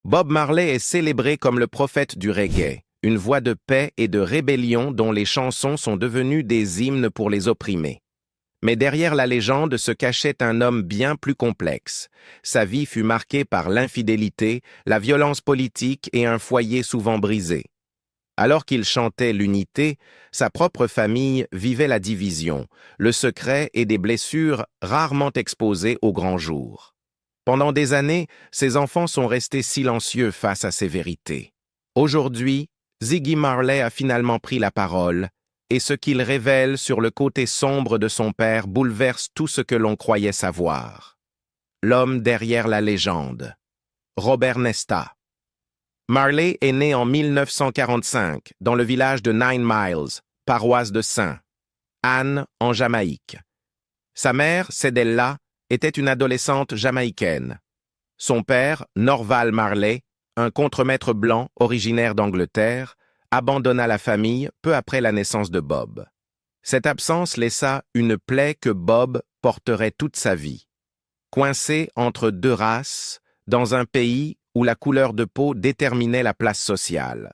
Bob Marley est célébré comme le prophète du reggae, une voix de paix et de rébellion dont les chansons sont devenues des hymnes pour les opprimés. Mais derrière la légende se cachait un homme bien plus complexe. Sa vie fut marquée par l'infidélité, la violence politique et un foyer souvent brisé. Alors qu'il chantait l'unité, sa propre famille vivait la division, le secret et des blessures rarement exposées au grand jour. Pendant des années, ses enfants sont restés silencieux face à ces vérités. Aujourd'hui, Ziggy Marley a finalement pris la parole, et ce qu'il révèle sur le côté sombre de son père bouleverse tout ce que l'on croyait savoir. L'homme derrière la légende. Robert Nesta. Marley est né en 1945 dans le village de Nine Miles, paroisse de St. Anne, en Jamaïque. Sa mère, Cedella, était une adolescente jamaïcaine. Son père, Norval Marley, un contremaître blanc originaire d'Angleterre, abandonna la famille peu après la naissance de Bob. Cette absence laissa une plaie que Bob porterait toute sa vie. Coincé entre deux races, dans un pays où la couleur de peau déterminait la place sociale.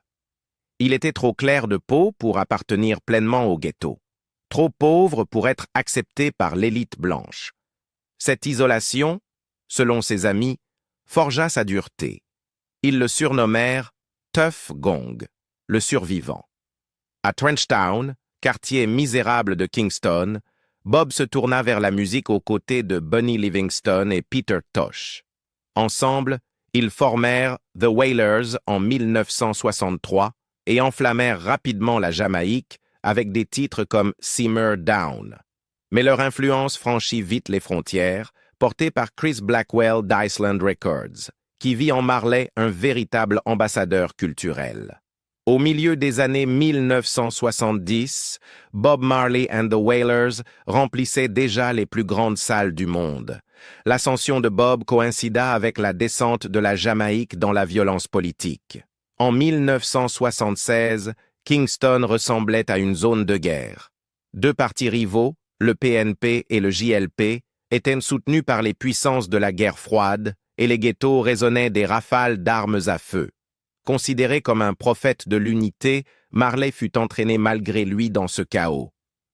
Il était trop clair de peau pour appartenir pleinement au ghetto, trop pauvre pour être accepté par l'élite blanche. Cette isolation, selon ses amis, forgea sa dureté. Ils le surnommèrent Tough Gong, le survivant. À Trenchtown, quartier misérable de Kingston, Bob se tourna vers la musique aux côtés de Bunny Livingston et Peter Tosh. Ensemble, ils formèrent The Wailers en 1963 et enflammèrent rapidement la Jamaïque avec des titres comme Simmer Down. Mais leur influence franchit vite les frontières, portée par Chris Blackwell d'Iceland Records, qui vit en Marley un véritable ambassadeur culturel. Au milieu des années 1970, Bob Marley and the Wailers remplissaient déjà les plus grandes salles du monde. L'ascension de Bob coïncida avec la descente de la Jamaïque dans la violence politique. En 1976, Kingston ressemblait à une zone de guerre. Deux partis rivaux, le PNP et le JLP, étaient soutenus par les puissances de la guerre froide et les ghettos résonnaient des rafales d'armes à feu. Considéré comme un prophète de l'unité, Marley fut entraîné malgré lui dans ce chaos.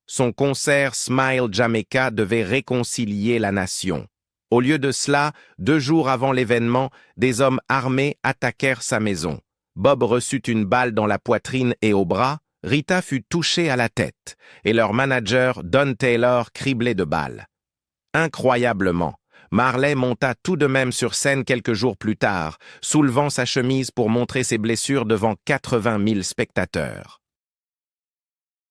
Son concert Smile Jamaica devait réconcilier la nation. Au lieu de cela, 2 jours avant l'événement, des hommes armés attaquèrent sa maison. Bob reçut une balle dans la poitrine et au bras, Rita fut touchée à la tête, et leur manager, Don Taylor, criblé de balles. Incroyablement, Marley monta tout de même sur scène quelques jours plus tard, soulevant sa chemise pour montrer ses blessures devant 80 000 spectateurs.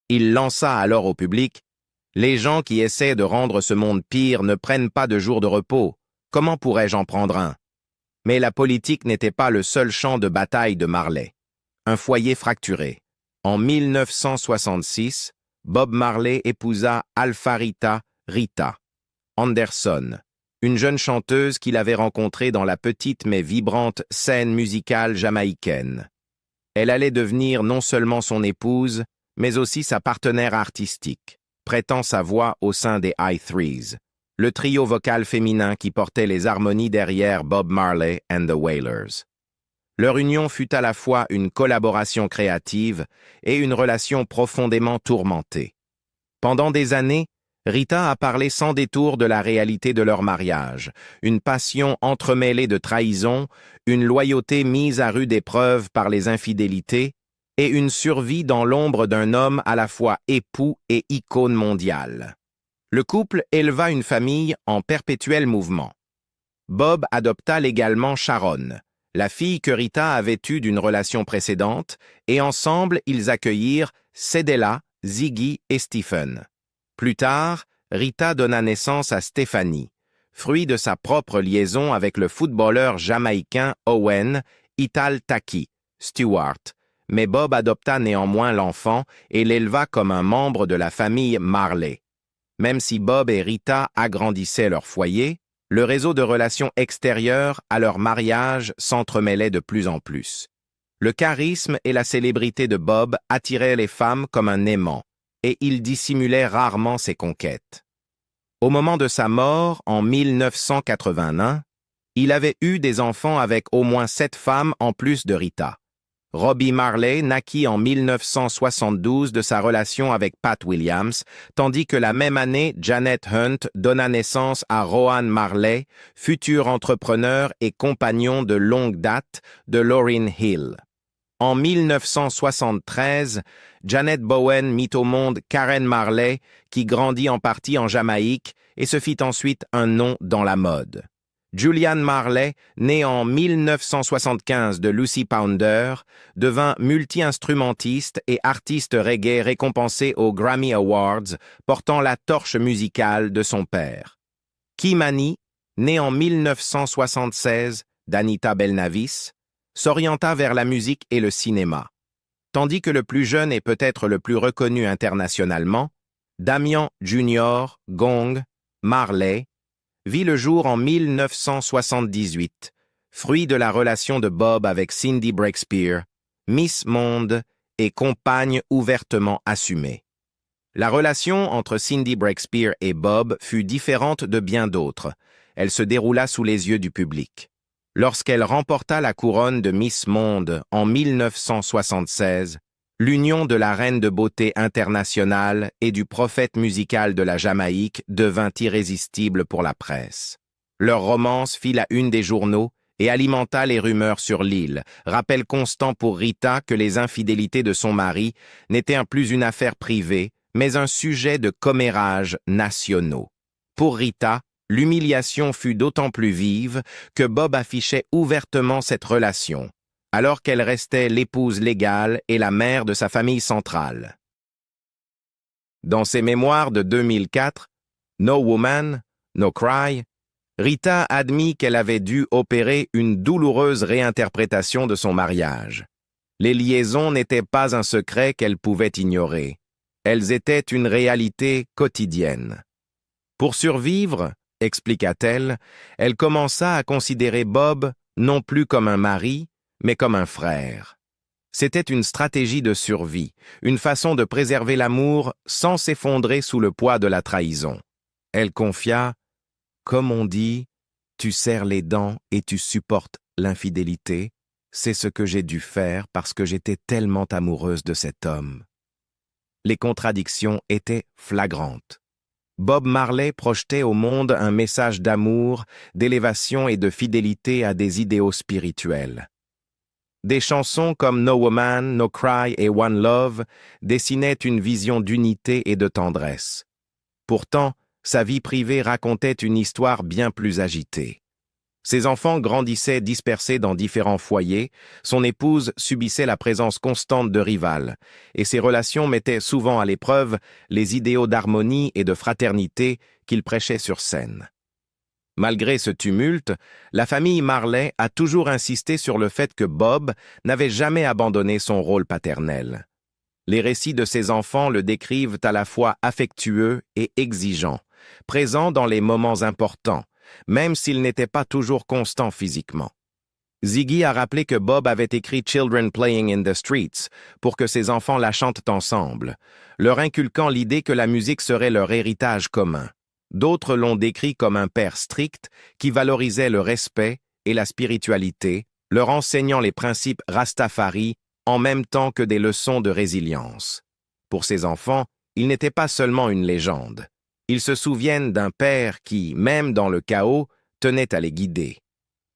Il lança alors au public « Les gens qui essaient de rendre ce monde pire ne prennent pas de jours de repos. Comment pourrais-je en prendre un ?» Mais la politique n'était pas le seul champ de bataille de Marley. Un foyer fracturé. En 1966, Bob Marley épousa Alpharita Rita Anderson, une jeune chanteuse qu'il avait rencontrée dans la petite mais vibrante scène musicale jamaïcaine. Elle allait devenir non seulement son épouse, mais aussi sa partenaire artistique, prêtant sa voix au sein des I-Threes, le trio vocal féminin qui portait les harmonies derrière Bob Marley and the Wailers. Leur union fut à la fois une collaboration créative et une relation profondément tourmentée. Pendant des années, Rita a parlé sans détour de la réalité de leur mariage, une passion entremêlée de trahison, une loyauté mise à rude épreuve par les infidélités, et une survie dans l'ombre d'un homme à la fois époux et icône mondiale. Le couple éleva une famille en perpétuel mouvement. Bob adopta légalement Sharon, la fille que Rita avait eue d'une relation précédente, et ensemble ils accueillirent Cedella, Ziggy et Stephen. Plus tard, Rita donna naissance à Stephanie, fruit de sa propre liaison avec le footballeur jamaïcain Owen Ital Taki Stewart, mais Bob adopta néanmoins l'enfant et l'éleva comme un membre de la famille Marley. Même si Bob et Rita agrandissaient leur foyer, le réseau de relations extérieures à leur mariage s'entremêlait de plus en plus. Le charisme et la célébrité de Bob attiraient les femmes comme un aimant, et il dissimulait rarement ses conquêtes. Au moment de sa mort, en 1981, Il avait eu des enfants avec au moins 7 femmes en plus de Rita. Robbie Marley naquit en 1972 de sa relation avec Pat Williams, tandis que la même année, Janet Hunt donna naissance à Rohan Marley, futur entrepreneur et compagnon de longue date de Lauryn Hill. En 1973, Janet Bowen mit au monde Karen Marley, qui grandit en partie en Jamaïque et se fit ensuite un nom dans la mode. Julian Marley, né en 1975 de Lucy Pounder, devint multi-instrumentiste et artiste reggae récompensé aux Grammy Awards, portant la torche musicale de son père. Ky-Mani, né en 1976 d'Anita Belnavis, s'orienta vers la musique et le cinéma. Tandis que le plus jeune et peut-être le plus reconnu internationalement, Damian Junior Gong Marley, vit le jour en 1978, fruit de la relation de Bob avec Cindy Breakspear, Miss Monde et compagne ouvertement assumée. La relation entre Cindy Breakspear et Bob fut différente de bien d'autres. Elle se déroula sous les yeux du public. Lorsqu'elle remporta la couronne de Miss Monde en 1976, l'union de la reine de beauté internationale et du prophète musical de la Jamaïque devint irrésistible pour la presse. Leur romance fit la une des journaux et alimenta les rumeurs sur l'île, rappel constant pour Rita que les infidélités de son mari n'étaient plus une affaire privée, mais un sujet de commérages nationaux. Pour Rita, l'humiliation fut d'autant plus vive que Bob affichait ouvertement cette relation, alors qu'elle restait l'épouse légale et la mère de sa famille centrale. Dans ses mémoires de 2004, No Woman, No Cry, Rita admit qu'elle avait dû opérer une douloureuse réinterprétation de son mariage. Les liaisons n'étaient pas un secret qu'elle pouvait ignorer. Elles étaient une réalité quotidienne. Pour survivre, expliqua-t-elle, elle commença à considérer Bob non plus comme un mari, mais comme un frère. C'était une stratégie de survie, une façon de préserver l'amour sans s'effondrer sous le poids de la trahison. Elle confia, « Comme on dit, tu serres les dents et tu supportes l'infidélité, c'est ce que j'ai dû faire parce que j'étais tellement amoureuse de cet homme. » Les contradictions étaient flagrantes. Bob Marley projetait au monde un message d'amour, d'élévation et de fidélité à des idéaux spirituels. Des chansons comme No Woman, No Cry et One Love dessinaient une vision d'unité et de tendresse. Pourtant, sa vie privée racontait une histoire bien plus agitée. Ses enfants grandissaient dispersés dans différents foyers, son épouse subissait la présence constante de rivales, et ses relations mettaient souvent à l'épreuve les idéaux d'harmonie et de fraternité qu'il prêchait sur scène. Malgré ce tumulte, la famille Marley a toujours insisté sur le fait que Bob n'avait jamais abandonné son rôle paternel. Les récits de ses enfants le décrivent à la fois affectueux et exigeant, présent dans les moments importants, même s'il n'était pas toujours constant physiquement. Ziggy a rappelé que Bob avait écrit Children Playing in the Streets pour que ses enfants la chantent ensemble, leur inculquant l'idée que la musique serait leur héritage commun. D'autres l'ont décrit comme un père strict qui valorisait le respect et la spiritualité, leur enseignant les principes Rastafari en même temps que des leçons de résilience. Pour ses enfants, il n'était pas seulement une légende. Ils se souviennent d'un père qui, même dans le chaos, tenait à les guider.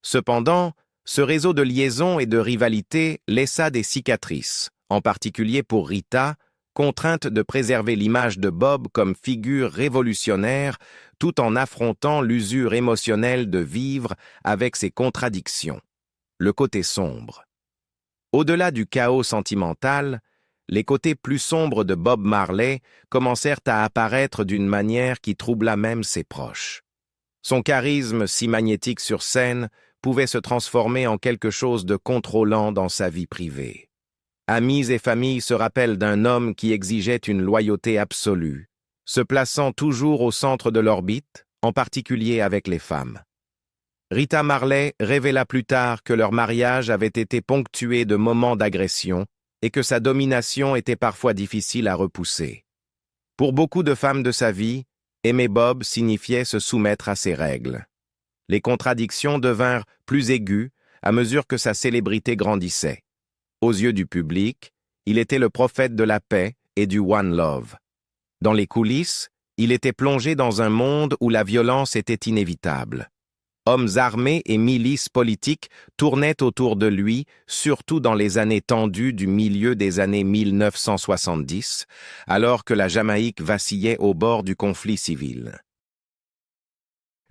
Cependant, ce réseau de liaisons et de rivalité laissa des cicatrices, en particulier pour Rita, contrainte de préserver l'image de Bob comme figure révolutionnaire tout en affrontant l'usure émotionnelle de vivre avec ses contradictions. Le côté sombre. Au-delà du chaos sentimental, les côtés plus sombres de Bob Marley commencèrent à apparaître d'une manière qui troubla même ses proches. Son charisme si magnétique sur scène pouvait se transformer en quelque chose de contrôlant dans sa vie privée. Amis et familles se rappellent d'un homme qui exigeait une loyauté absolue, se plaçant toujours au centre de l'orbite, en particulier avec les femmes. Rita Marley révéla plus tard que leur mariage avait été ponctué de moments d'agression et que sa domination était parfois difficile à repousser. Pour beaucoup de femmes de sa vie, aimer Bob signifiait se soumettre à ses règles. les contradictions devinrent plus aiguës à mesure que sa célébrité grandissait. Aux yeux du public, il était le prophète de la paix et du One Love. Dans les coulisses, il était plongé dans un monde où la violence était inévitable. Hommes armés et milices politiques tournaient autour de lui, surtout dans les années tendues du milieu des années 1970, alors que la Jamaïque vacillait au bord du conflit civil.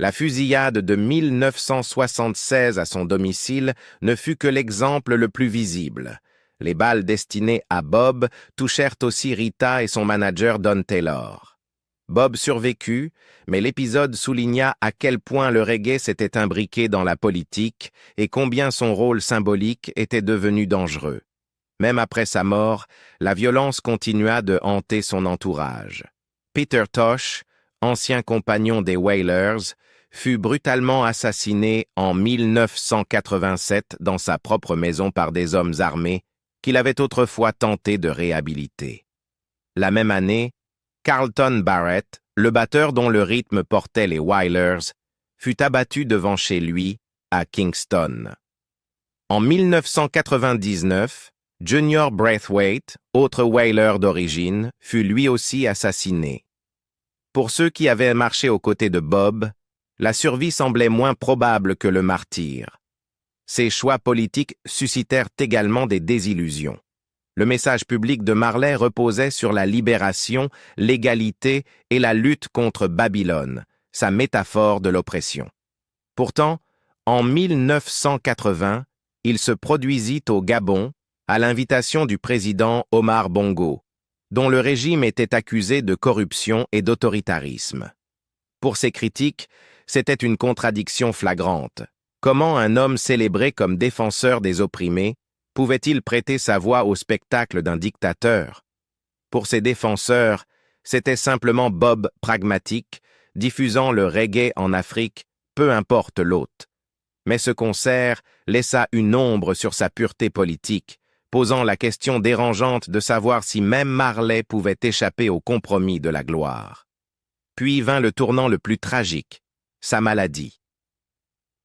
La fusillade de 1976 à son domicile ne fut que l'exemple le plus visible. Les balles destinées à Bob touchèrent aussi Rita et son manager Don Taylor. Bob survécut, mais l'épisode souligna à quel point le reggae s'était imbriqué dans la politique et combien son rôle symbolique était devenu dangereux. Même après sa mort, la violence continua de hanter son entourage. Peter Tosh, ancien compagnon des Wailers, fut brutalement assassiné en 1987 dans sa propre maison par des hommes armés qu'il avait autrefois tenté de réhabiliter. La même année, Carlton Barrett, le batteur dont le rythme portait les Wailers, fut abattu devant chez lui, à Kingston. En 1999, Junior Braithwaite, autre Wailer d'origine, fut lui aussi assassiné. Pour ceux qui avaient marché aux côtés de Bob, la survie semblait moins probable que le martyre. Ses choix politiques suscitèrent également des désillusions. Le message public de Marley reposait sur la libération, l'égalité et la lutte contre Babylone, sa métaphore de l'oppression. Pourtant, en 1980, il se produisit au Gabon à l'invitation du président Omar Bongo, dont le régime était accusé de corruption et d'autoritarisme. Pour ses critiques, c'était une contradiction flagrante. Comment un homme célébré comme défenseur des opprimés pouvait-il prêter sa voix au spectacle d'un dictateur? Pour ses défenseurs, c'était simplement Bob pragmatique, diffusant le reggae en Afrique, peu importe l'hôte. Mais ce concert laissa une ombre sur sa pureté politique, posant la question dérangeante de savoir si même Marley pouvait échapper au compromis de la gloire. Puis vint le tournant le plus tragique, sa maladie.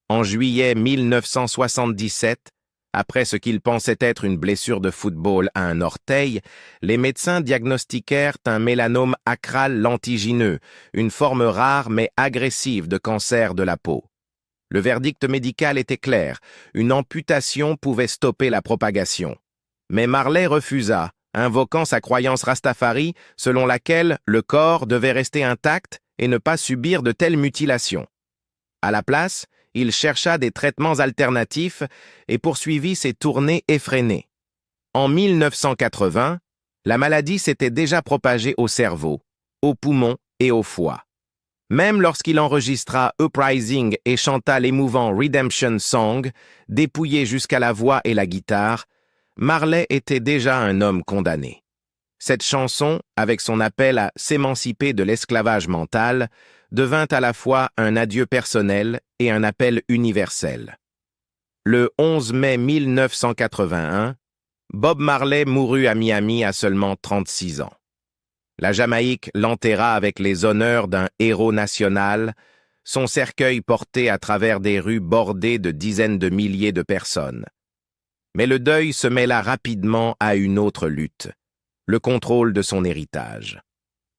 En juillet 1977, après ce qu'ils pensaient être une blessure de football à un orteil, les médecins diagnostiquèrent un mélanome acral lentigineux, une forme rare mais agressive de cancer de la peau. Le verdict médical était clair, une amputation pouvait stopper la propagation. Mais Marley refusa, invoquant sa croyance rastafari selon laquelle le corps devait rester intact et ne pas subir de telles mutilations. À la place, il chercha des traitements alternatifs et poursuivit ses tournées effrénées. En 1980, la maladie s'était déjà propagée au cerveau, aux poumons et au foie. Même lorsqu'il enregistra Uprising et chanta l'émouvant Redemption Song, dépouillé jusqu'à la voix et la guitare, Marley était déjà un homme condamné. Cette chanson, avec son appel à s'émanciper de l'esclavage mental, devint à la fois un adieu personnel et un appel universel. Le 11 mai 1981, Bob Marley mourut à Miami à seulement 36 ans. La Jamaïque l'enterra avec les honneurs d'un héros national, son cercueil porté à travers des rues bordées de dizaines de milliers de personnes. Mais le deuil se mêla rapidement à une autre lutte, le contrôle de son héritage.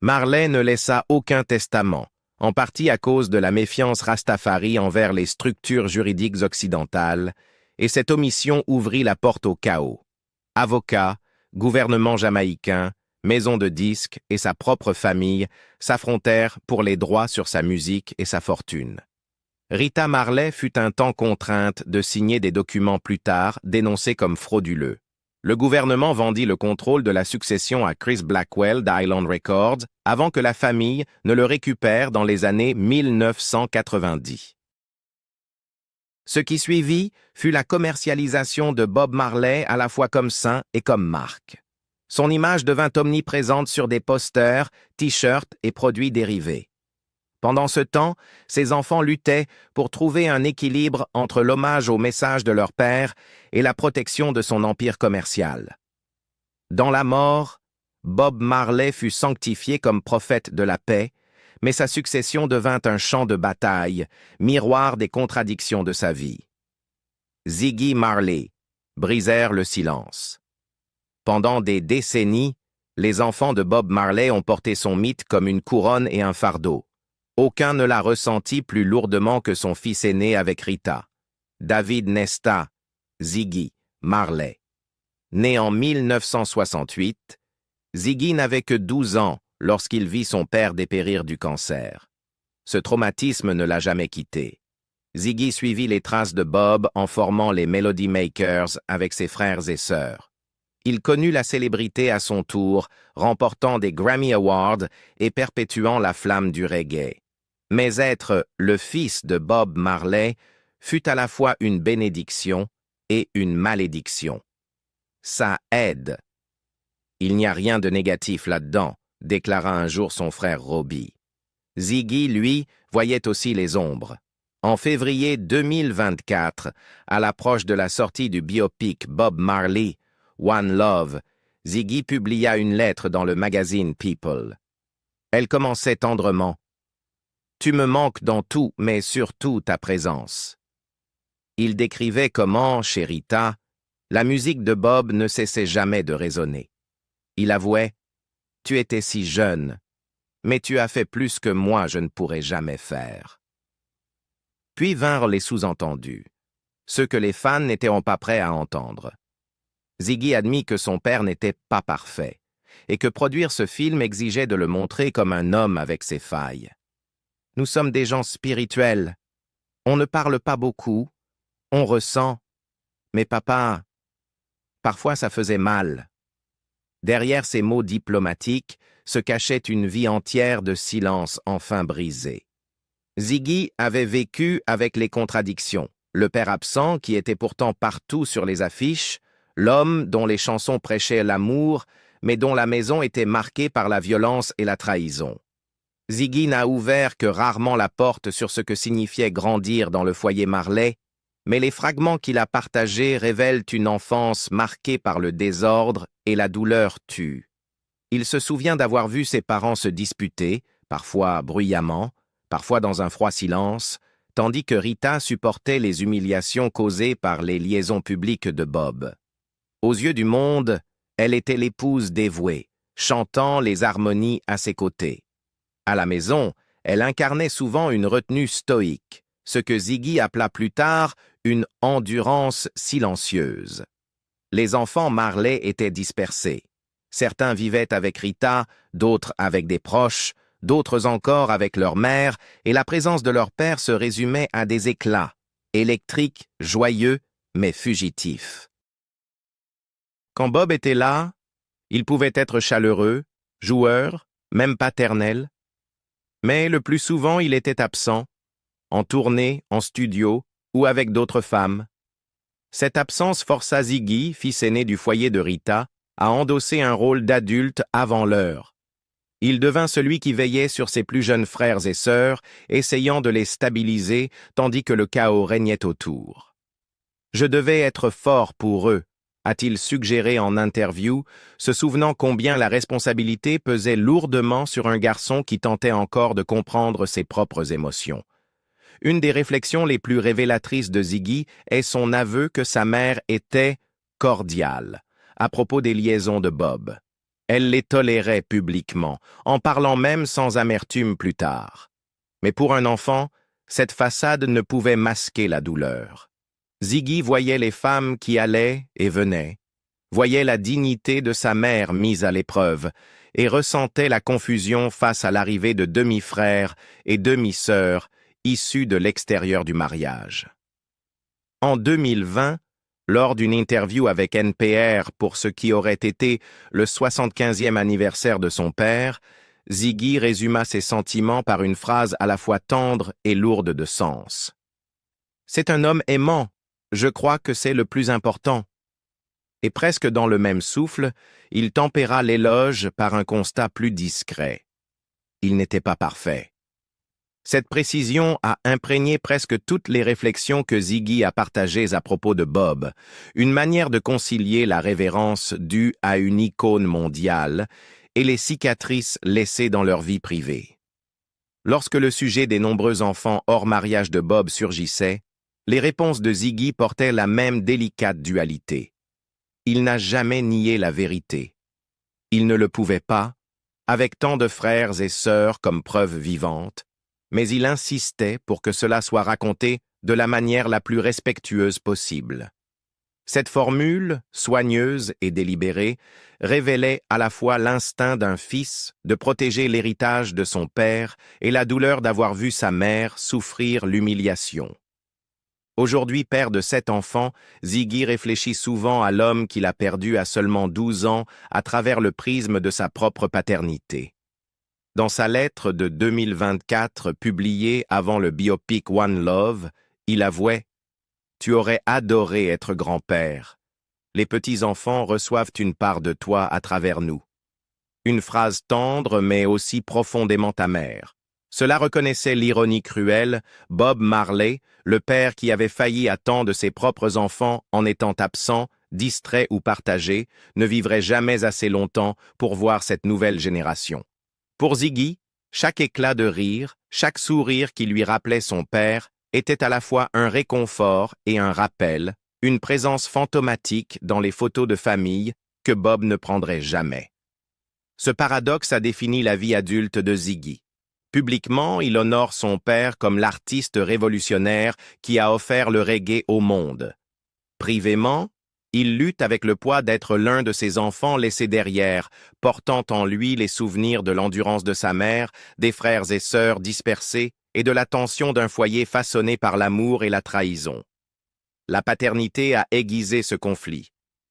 Marley ne laissa aucun testament, en partie à cause de la méfiance rastafari envers les structures juridiques occidentales, et cette omission ouvrit la porte au chaos. Avocats, gouvernement jamaïcain, maison de disques et sa propre famille s'affrontèrent pour les droits sur sa musique et sa fortune. Rita Marley fut un temps contrainte de signer des documents plus tard dénoncés comme frauduleux. Le gouvernement vendit le contrôle de la succession à Chris Blackwell d'Island Records avant que la famille ne le récupère dans les années 1990. Ce qui suivit fut la commercialisation de Bob Marley à la fois comme saint et comme marque. Son image devint omniprésente sur des posters, t-shirts et produits dérivés. Pendant ce temps, ses enfants luttaient pour trouver un équilibre entre l'hommage au message de leur père et la protection de son empire commercial. Dans la mort, Bob Marley fut sanctifié comme prophète de la paix, mais sa succession devint un champ de bataille, miroir des contradictions de sa vie. Ziggy Marley brisèrent le silence. Pendant des décennies, les enfants de Bob Marley ont porté son mythe comme une couronne et un fardeau. Aucun ne l'a ressenti plus lourdement que son fils aîné avec Rita, David Nesta, Ziggy Marley. Né en 1968, Ziggy n'avait que 12 ans lorsqu'il vit son père dépérir du cancer. Ce traumatisme ne l'a jamais quitté. Ziggy suivit les traces de Bob en formant les Melody Makers avec ses frères et sœurs. Il connut la célébrité à son tour, remportant des Grammy Awards et perpétuant la flamme du reggae. Mais être le fils de Bob Marley fut à la fois une bénédiction et une malédiction. Ça aide. Il n'y a rien de négatif là-dedans, déclara un jour son frère Robbie. Ziggy, lui, voyait aussi les ombres. En février 2024, à l'approche de la sortie du biopic Bob Marley, One Love, Ziggy publia une lettre dans le magazine People. Elle commençait tendrement. « Tu me manques dans tout, mais surtout ta présence. » Il décrivait comment, chez Rita, la musique de Bob ne cessait jamais de résonner. Il avouait « Tu étais si jeune, mais tu as fait plus que moi je ne pourrais jamais faire. » Puis vinrent les sous-entendus, ceux que les fans n'étaient pas prêts à entendre. Ziggy admit que son père n'était pas parfait, et que produire ce film exigeait de le montrer comme un homme avec ses failles. Nous sommes des gens spirituels. On ne parle pas beaucoup, on ressent. Mais papa, parfois ça faisait mal. Derrière ces mots diplomatiques se cachait une vie entière de silence enfin brisé. Ziggy avait vécu avec les contradictions. Le père absent, qui était pourtant partout sur les affiches, l'homme dont les chansons prêchaient l'amour, mais dont la maison était marquée par la violence et la trahison. Ziggy n'a ouvert que rarement la porte sur ce que signifiait grandir dans le foyer Marley, mais les fragments qu'il a partagés révèlent une enfance marquée par le désordre et la douleur tue. Il se souvient d'avoir vu ses parents se disputer, parfois bruyamment, parfois dans un froid silence, tandis que Rita supportait les humiliations causées par les liaisons publiques de Bob. Aux yeux du monde, elle était l'épouse dévouée, chantant les harmonies à ses côtés. À la maison, elle incarnait souvent une retenue stoïque, ce que Ziggy appela plus tard une endurance silencieuse. Les enfants Marley étaient dispersés. Certains vivaient avec Rita, d'autres avec des proches, d'autres encore avec leur mère, et la présence de leur père se résumait à des éclats, électriques, joyeux, mais fugitifs. Quand Bob était là, il pouvait être chaleureux, joueur, même paternel, mais le plus souvent il était absent, en tournée, en studio ou avec d'autres femmes. Cette absence força Ziggy, fils aîné du foyer de Rita, à endosser un rôle d'adulte avant l'heure. Il devint celui qui veillait sur ses plus jeunes frères et sœurs, essayant de les stabiliser tandis que le chaos régnait autour. « Je devais être fort pour eux », a-t-il suggéré en interview, se souvenant combien la responsabilité pesait lourdement sur un garçon qui tentait encore de comprendre ses propres émotions. Une des réflexions les plus révélatrices de Ziggy est son aveu que sa mère était « cordiale » à propos des liaisons de Bob. Elle les tolérait publiquement, en parlant même sans amertume plus tard. Mais pour un enfant, cette façade ne pouvait masquer la douleur. Ziggy voyait les femmes qui allaient et venaient, voyait la dignité de sa mère mise à l'épreuve et ressentait la confusion face à l'arrivée de demi-frères et demi-sœurs issus de l'extérieur du mariage. En 2020, lors d'une interview avec NPR pour ce qui aurait été le 75e anniversaire de son père, Ziggy résuma ses sentiments par une phrase à la fois tendre et lourde de sens. « C'est un homme aimant, je crois que c'est le plus important. » Et presque dans le même souffle, il tempéra l'éloge par un constat plus discret. Il n'était pas parfait. Cette précision a imprégné presque toutes les réflexions que Ziggy a partagées à propos de Bob, une manière de concilier la révérence due à une icône mondiale et les cicatrices laissées dans leur vie privée. Lorsque le sujet des nombreux enfants hors mariage de Bob surgissait, les réponses de Ziggy portaient la même délicate dualité. Il n'a jamais nié la vérité. Il ne le pouvait pas, avec tant de frères et sœurs comme preuve vivante, mais il insistait pour que cela soit raconté de la manière la plus respectueuse possible. Cette formule, soigneuse et délibérée, révélait à la fois l'instinct d'un fils de protéger l'héritage de son père et la douleur d'avoir vu sa mère souffrir l'humiliation. Aujourd'hui père de 7 enfants, Ziggy réfléchit souvent à l'homme qu'il a perdu à seulement 12 ans à travers le prisme de sa propre paternité. Dans sa lettre de 2024 publiée avant le biopic One Love, il avouait « Tu aurais adoré être grand-père. Les petits-enfants reçoivent une part de toi à travers nous. » Une phrase tendre mais aussi profondément amère. Cela reconnaissait l'ironie cruelle. Bob Marley, le père qui avait failli à tant de ses propres enfants en étant absent, distrait ou partagé, ne vivrait jamais assez longtemps pour voir cette nouvelle génération. Pour Ziggy, chaque éclat de rire, chaque sourire qui lui rappelait son père, était à la fois un réconfort et un rappel, une présence fantomatique dans les photos de famille que Bob ne prendrait jamais. Ce paradoxe a défini la vie adulte de Ziggy. Publiquement, il honore son père comme l'artiste révolutionnaire qui a offert le reggae au monde. Privément, il lutte avec le poids d'être l'un de ses enfants laissés derrière, portant en lui les souvenirs de l'endurance de sa mère, des frères et sœurs dispersés et de la tension d'un foyer façonné par l'amour et la trahison. La paternité a aiguisé ce conflit.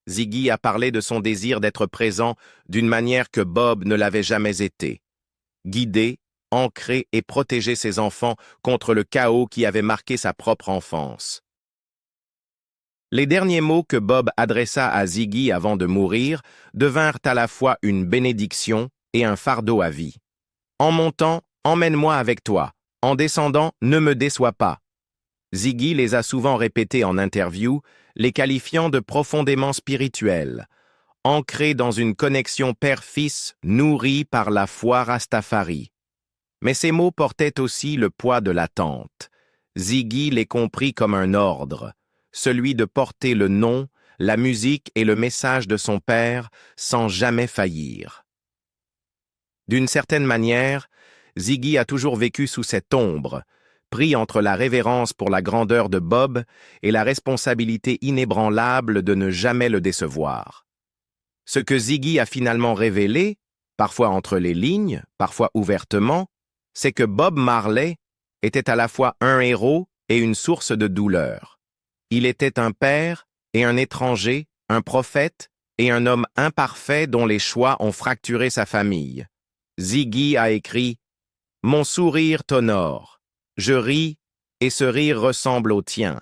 Ziggy a parlé de son désir d'être présent d'une manière que Bob ne l'avait jamais été. Guider, ancrer et protéger ses enfants contre le chaos qui avait marqué sa propre enfance. Les derniers mots que Bob adressa à Ziggy avant de mourir devinrent à la fois une bénédiction et un fardeau à vie. En montant, emmène-moi avec toi. En descendant, ne me déçois pas. Ziggy les a souvent répétés en interview, les qualifiant de profondément spirituels, ancrés dans une connexion père-fils nourrie par la foi Rastafari. Mais ces mots portaient aussi le poids de l'attente. Ziggy les comprit comme un ordre, celui de porter le nom, la musique et le message de son père sans jamais faillir. D'une certaine manière, Ziggy a toujours vécu sous cette ombre, pris entre la révérence pour la grandeur de Bob et la responsabilité inébranlable de ne jamais le décevoir. Ce que Ziggy a finalement révélé, parfois entre les lignes, parfois ouvertement, c'est que Bob Marley était à la fois un héros et une source de douleur. Il était un père et un étranger, un prophète et un homme imparfait dont les choix ont fracturé sa famille. Ziggy a écrit « Mon sourire t'honore. Je ris et ce rire ressemble au tien.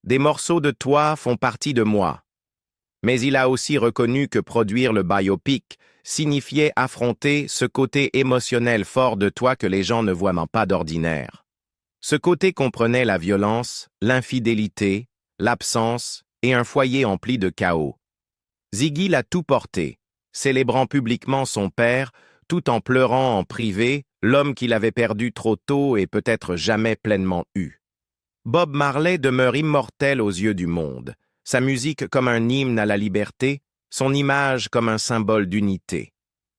Des morceaux de toi font partie de moi. » Mais il a aussi reconnu que produire le biopic signifiait affronter ce côté émotionnel fort de toi que les gens ne voient pas d'ordinaire. Ce côté comprenait la violence, l'infidélité, l'absence et un foyer empli de chaos. Ziggy l'a tout porté, célébrant publiquement son père, tout en pleurant en privé, l'homme qu'il avait perdu trop tôt et peut-être jamais pleinement eu. Bob Marley demeure immortel aux yeux du monde, sa musique comme un hymne à la liberté, son image comme un symbole d'unité.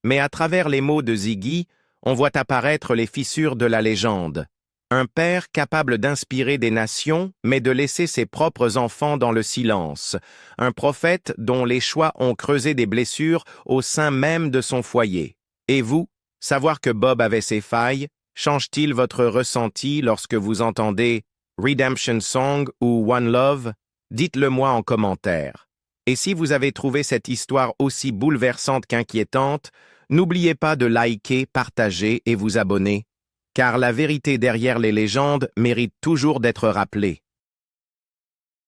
Mais à travers les mots de Ziggy, on voit apparaître les fissures de la légende. Un père capable d'inspirer des nations, mais de laisser ses propres enfants dans le silence. Un prophète dont les choix ont creusé des blessures au sein même de son foyer. Et vous, savoir que Bob avait ses failles, change-t-il votre ressenti lorsque vous entendez Redemption Song ou One Love? Dites-le moi en commentaire. Et si vous avez trouvé cette histoire aussi bouleversante qu'inquiétante, n'oubliez pas de liker, partager et vous abonner, car la vérité derrière les légendes mérite toujours d'être rappelée.